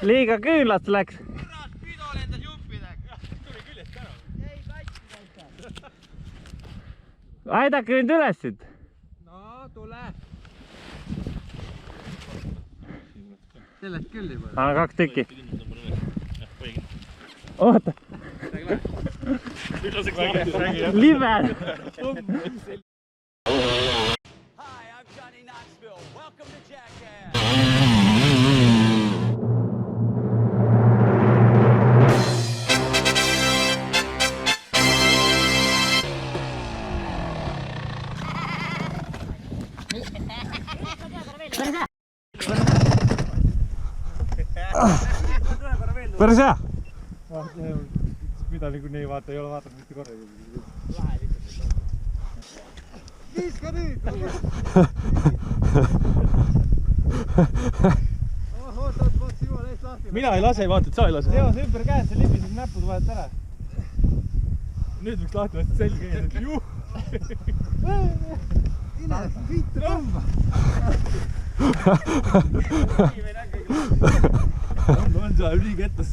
Liiga küünlast läks. Kurat, Pido lendas juppidega. Tuli küljest ära. Ei, kaitsi. Aidake mind üles siit. No, tule. Sellest küll juba. Anna 2 tükki. Oota. Liber. Hi, I'm Johnny Knoxville. Welcome to Jackass. Päris hea. Mida niikuinii ei vaata, ei ole vaatanud mitte korra. Viiska nüüd! Oot, Simon eest lahti. Mina ei lase, vaata, et sa ei lase. Teo, see ümber käed, see libises näpud vahet ära. Nüüd võiks lahti vasta selge käia, et juh! Ines, viite tõmba! On saa üli kettas.